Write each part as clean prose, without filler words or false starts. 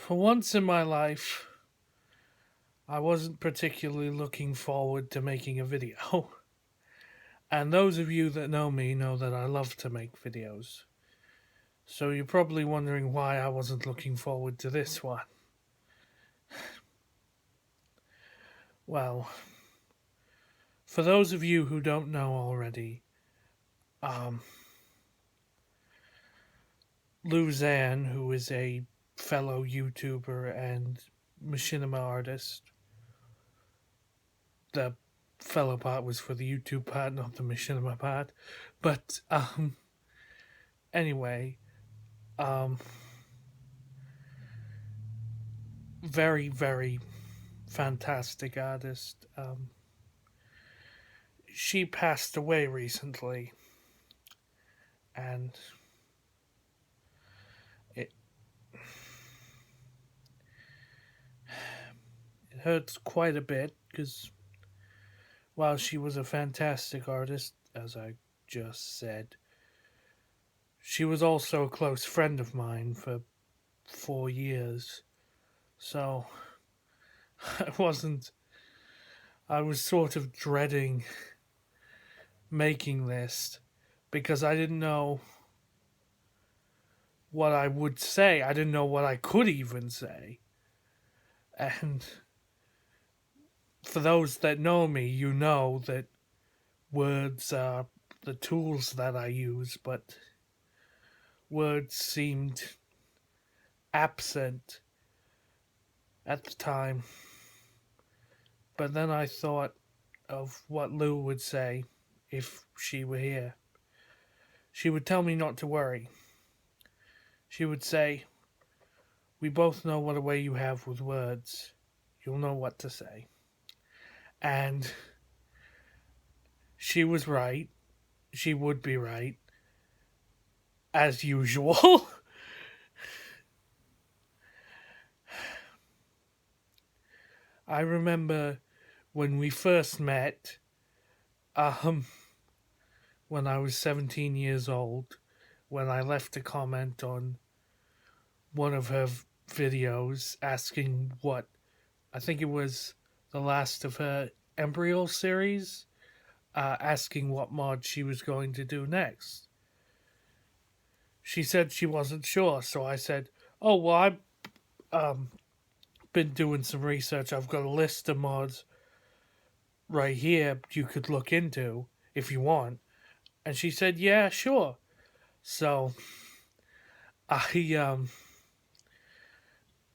For once in my life, I wasn't particularly looking forward to making a video. And those of you that know me know that I love to make videos. So you're probably wondering why I wasn't looking forward to this one. Well, for those of you who don't know already, um, Lou Zan, who is a fellow YouTuber and machinima artist, the fellow part was for the YouTube part, not the machinima part. But anyway, um, very, very fantastic artist. She passed away recently, and it, it hurts quite a bit because while she was a fantastic artist, as I just said, she was also a close friend of mine for 4 years. So I wasn't. I was sort of dreading making this because I didn't know what I would say. I didn't know what I could even say. And for those that know me, you know that words are the tools that I use, but words seemed absent at the time. But then I thought of what Lou would say if she were here. She would tell me not to worry. She would say, "We both know what a way you have with words. You'll know what to say." And she was right. She would be right, as usual. I remember when we first met, um, when I was 17 years old, when I left a comment on one of her videos asking what, I think it was the last of her Embryo series, asking what mod she was going to do next. She said she wasn't sure, so I said, "Oh, well, I've been doing some research. I've got a list of mods right here you could look into if you want." And she said, "Yeah, sure." So I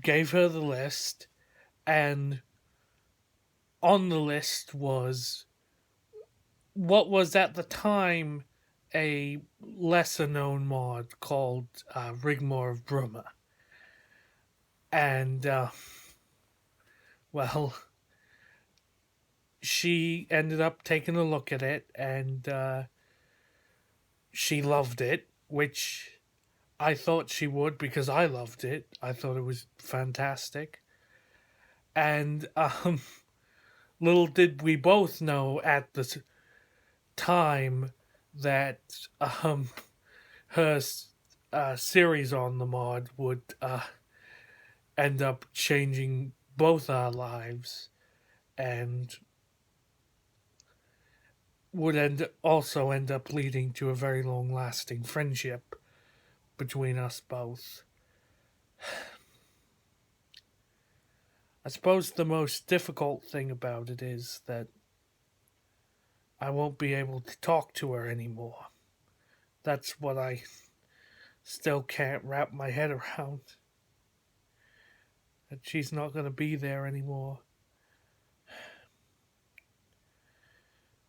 gave her the list, and on the list was what was at the time a lesser known mod called Rigmore of Bruma. And, well, she ended up taking a look at it, and she loved it, which I thought she would because I loved it. I thought it was fantastic. And little did we both know at the time that her series on the mod would end up changing both our lives and would also end up leading to a very long lasting friendship between us both. I suppose the most difficult thing about it is that I won't be able to talk to her anymore. That's what I still can't wrap my head around. That she's not going to be there anymore.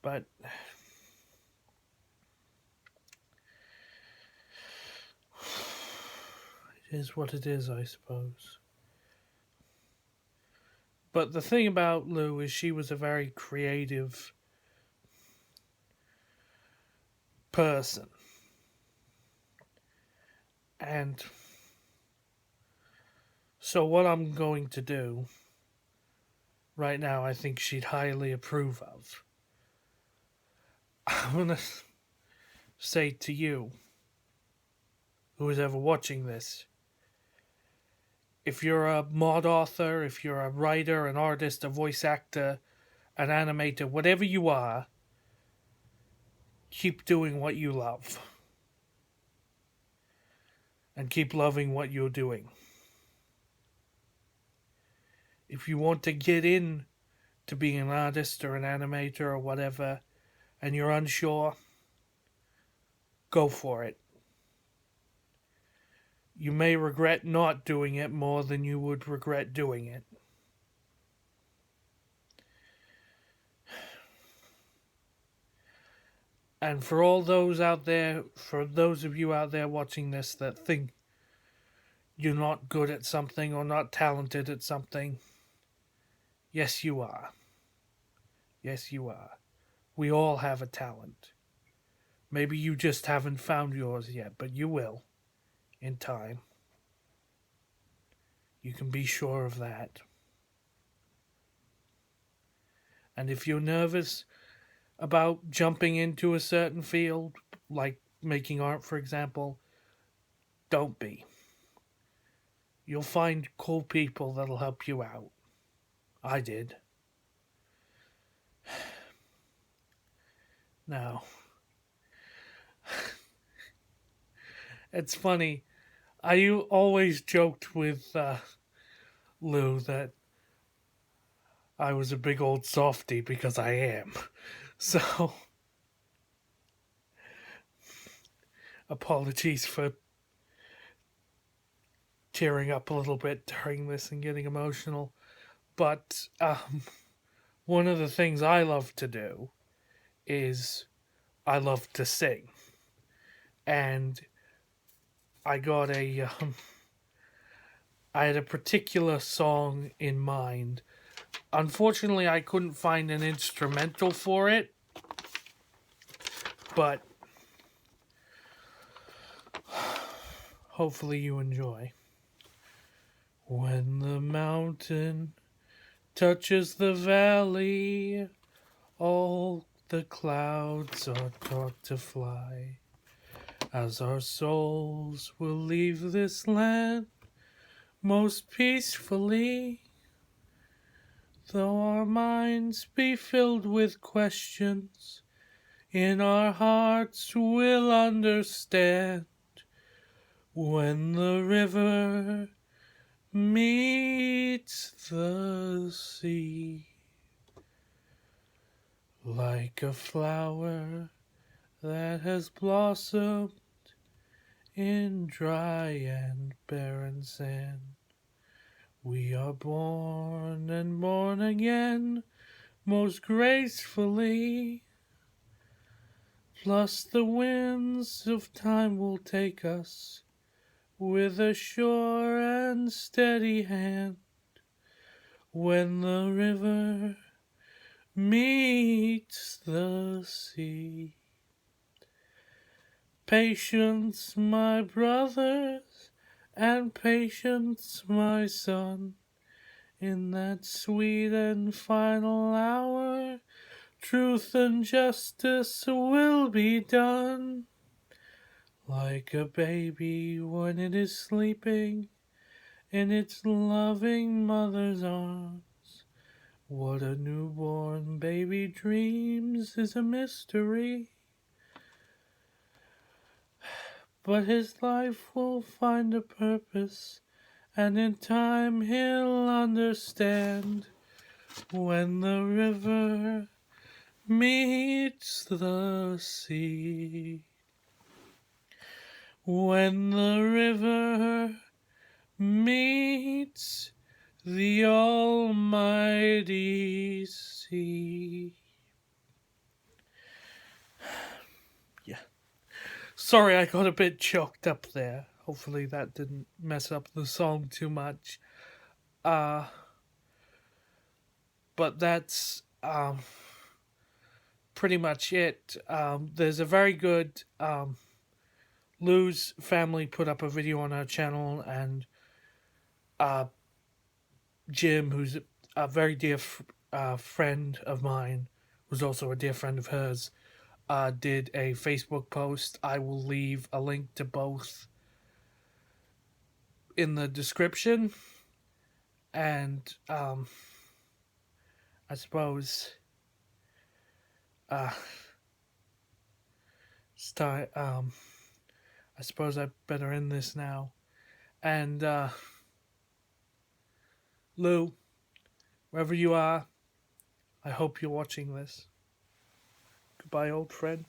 But it is what it is, I suppose. But the thing about Lou is she was a very creative person. And so, what I'm going to do right now, I think she'd highly approve of. I'm going to say to you, who is ever watching this, if you're a mod author, if you're a writer, an artist, a voice actor, an animator, whatever you are, keep doing what you love. And keep loving what you're doing. If you want to get in to being an artist or an animator or whatever, and you're unsure, go for it. You may regret not doing it more than you would regret doing it. And for all those out there, for those of you out there watching this that think you're not good at something or not talented at something, yes, you are. Yes, you are. We all have a talent. Maybe you just haven't found yours yet, but you will in time. You can be sure of that. And if you're nervous about jumping into a certain field, like making art, for example, don't be. You'll find cool people that'll help you out. I did. Now, it's funny. I always joked with Lou that I was a big old softy because I am. So, apologies for tearing up a little bit during this and getting emotional. But one of the things I love to do is I love to sing. And I got I had a particular song in mind. Unfortunately, I couldn't find an instrumental for it, but hopefully you enjoy. When the mountain touches the valley, all the clouds are taught to fly, as our souls will leave this land most peacefully. Though our minds be filled with questions, in our hearts we'll understand when the river meets the sea. Like a flower that has blossomed in dry and barren sand, we are born and born again most gracefully. Plus the winds of time will take us with a sure and steady hand when the river meets the sea. Patience, my brothers, and patience, my son, in that sweet and final hour, truth and justice will be done. Like a baby when it is sleeping in its loving mother's arms, what a newborn baby dreams is a mystery. But his life will find a purpose, and in time he'll understand when the river meets the sea. When the river meets the almighty sea. Yeah. Sorry, I got a bit choked up there. Hopefully that didn't mess up the song too much. But that's pretty much it. There's a very good Lou's family put up a video on her channel, and Jim, who's a very dear friend of mine, was also a dear friend of hers, did a Facebook post. I will leave a link to both in the description. And I suppose uh, start. I suppose I better end this now. And Lou, wherever you are, I hope you're watching this. Goodbye, old friend.